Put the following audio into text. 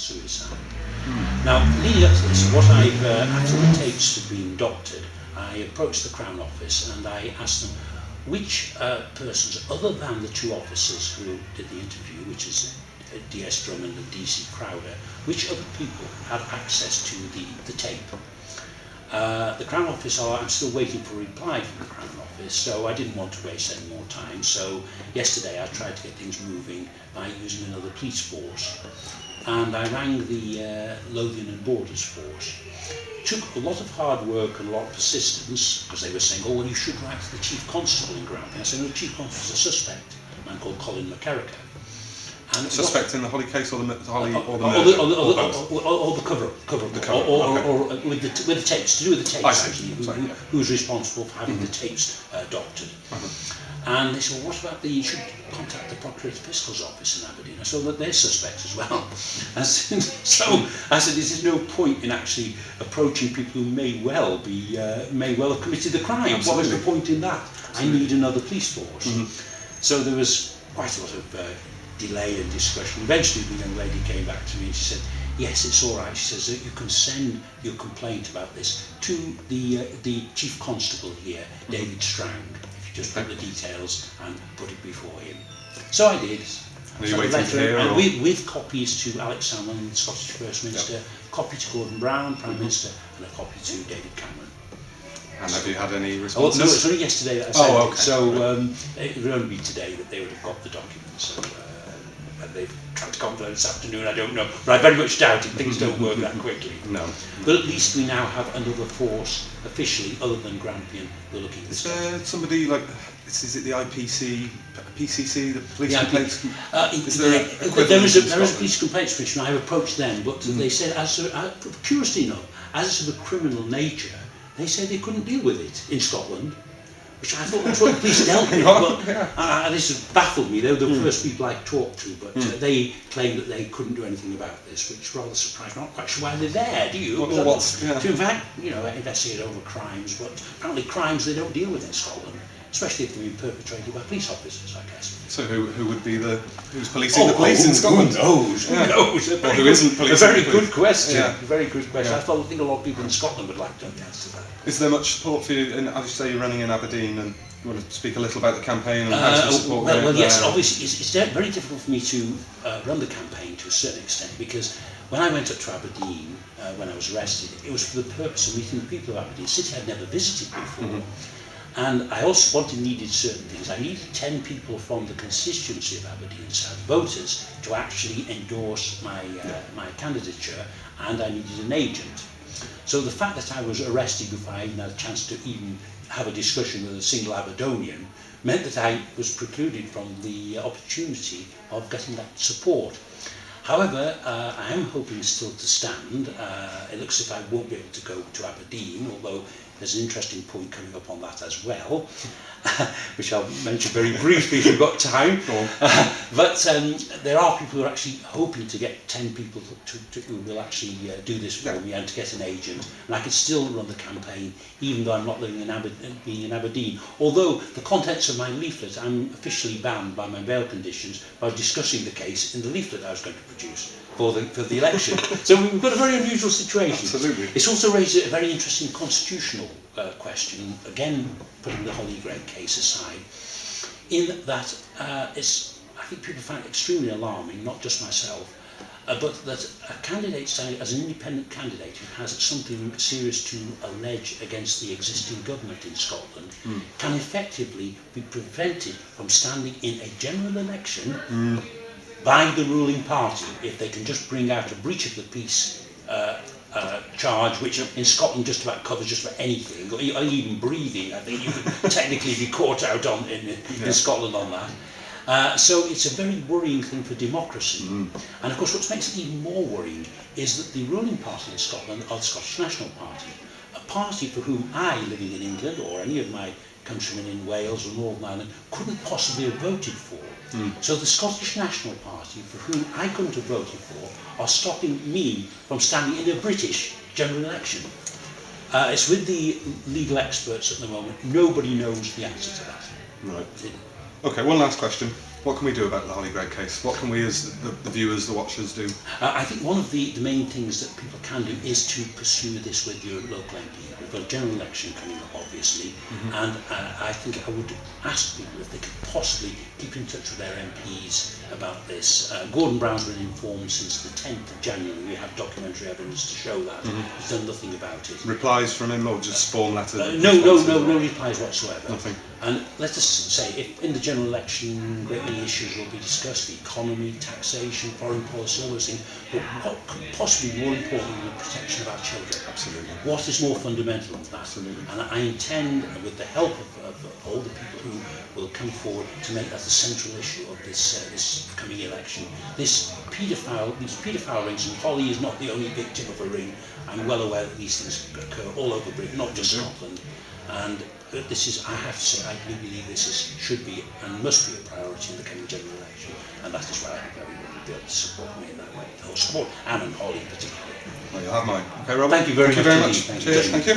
suicide. Now, leading up to this, what I've, after the tapes had been doctored, I approached the Crown Office and I asked them which persons, other than the two officers who did the interview, which is DS Drummond and DC Crowder, which other people had access to the tape. The Crown Office I'm still waiting for a reply from the Crown Office, so I didn't want to waste any more time. So yesterday I tried to get things moving by using another police force. And I rang the Lothian and Borders force. It took a lot of hard work and a lot of persistence, because they were saying, oh, well, you should write to the Chief Constable in Grampian. I said, no, the Chief Constable is a suspect, a man called Colin McKerricker. And suspect in the Hollie case or the Hollie or the murder? Or the cover-up, or with the tapes, to do with the tapes, actually, who was responsible for having the tapes doctored. And they said, well, what about you should contact the Procurator Fiscal's office in Aberdeen. I said, well, they're suspects as well. So I said, there's no point in actually approaching people who may well have committed the crime. Absolutely. What was the point in that? Absolutely. I need another police force. So there was quite a lot of delay and discussion. Eventually the young lady came back to me and she said, yes, it's all right. She says that you can send your complaint about this to the Chief Constable here, David Strang. Just put the details and put it before him. So I did. Are you waiting to hear? And with copies to Alex Salmond, the Scottish First Minister, copy to Gordon Brown, Prime Minister, and a copy to David Cameron. And have you had any responses? Oh, no, it's only yesterday that I sent okay. it. So it would only be today that they would have got the documents. So they've tried to confirm this afternoon, I don't know. But I very much doubt it. Things don't work that quickly. No. But at least we now have another force, officially, other than Grampian, who are looking at this. Is there somebody like, is it the PCC, the Police Complaints? There is a Police Complaints Commission. I've approached them, but they said, curiously enough, as of a criminal nature, they said they couldn't deal with it in Scotland. Which I thought that's what the police dealt with, but this has baffled me. They were the first people I talked to, but they claimed that they couldn't do anything about this, which rather surprised me. I'm not quite sure why they're there, do you? To in fact, investigate over crimes, but apparently crimes they don't deal with in Scotland, especially if they've been perpetrated by police officers, I guess. So who would be who's policing the police in Scotland? Who knows? Who knows? Who isn't policing? A very good question. Yeah. A very good question. I think a lot of people in Scotland would like to answer that. Is there much support for you? And as you say, you're running in Aberdeen, and you want to speak a little about the campaign and how to support it? Well, yes, obviously, it's very difficult for me to run the campaign to a certain extent, because when I went up to Aberdeen, when I was arrested, it was for the purpose of meeting the people of Aberdeen, a city I'd never visited before. And I also needed certain things. I needed 10 people from the constituency of Aberdeen South, voters, to actually endorse my candidature, and I needed an agent. So the fact that I was arrested before I even had a chance to even have a discussion with a single Aberdonian meant that I was precluded from the opportunity of getting that support. However, I am hoping still to stand. It looks as if I won't be able to go to Aberdeen, although there's an interesting point coming up on that as well, which I'll mention very briefly if we've got time. But there are people who are actually hoping to get 10 people who will actually do this for me, and to get an agent. And I can still run the campaign, even though I'm not living in Aberdeen. Although the contents of my leaflet, I'm officially banned by my bail conditions by discussing the case in the leaflet I was going to produce for the election. So we've got a very unusual situation. Absolutely. It's also raised a very interesting constitutional question, again putting the Hollie Greig case aside, in that I think people find it extremely alarming, not just myself, but that a candidate standing as an independent candidate who has something serious to allege against the existing government in Scotland can effectively be prevented from standing in a general election by the ruling party if they can just bring out a breach of the peace charge, which in Scotland just about covers just about anything, or even breathing. I think you could technically be caught out in Scotland on that. So it's a very worrying thing for democracy. And of course what makes it even more worrying is that the ruling party in Scotland are the Scottish National Party, a party for whom I, living in England, or any of my countrymen in Wales or Northern Ireland, couldn't possibly have voted for. So the Scottish National Party, for whom I couldn't have voted for, are stopping me from standing in a British general election. It's with the legal experts at the moment. Nobody knows the answer to that. Right. Okay, one last question. What can we do about the Hollie Greig case? What can we as the viewers, the watchers do? I think one of the main things that people can do is to pursue this with your local MP. We've got a general election coming up, obviously, and I think I would ask people if they could possibly keep in touch with their MPs about this. Gordon Brown's been informed since the 10th of January. We have documentary evidence to show that. He's done nothing about it. Replies from him or just form letters? No replies whatsoever. Nothing. And let us say, if in the general election great many issues will be discussed, the economy, taxation, foreign policy, all those things, but what could possibly be more important than the protection of our children? Absolutely. What is more fundamental than that? Absolutely. And I intend, with the help of all the people who will come forward, to make that the central issue of this coming election. These paedophile rings, and Hollie is not the only victim of a ring. I'm well aware that these things occur all over Britain, not just Scotland. And this is, I have to say, I do believe should be and must be a priority in the coming general election, and that is why I hope everyone will be able to support me in that way, or support Anne and Hollie particularly. Well, you'll have mine. Okay, Robert. Thank you very much. Cheers. Thank you.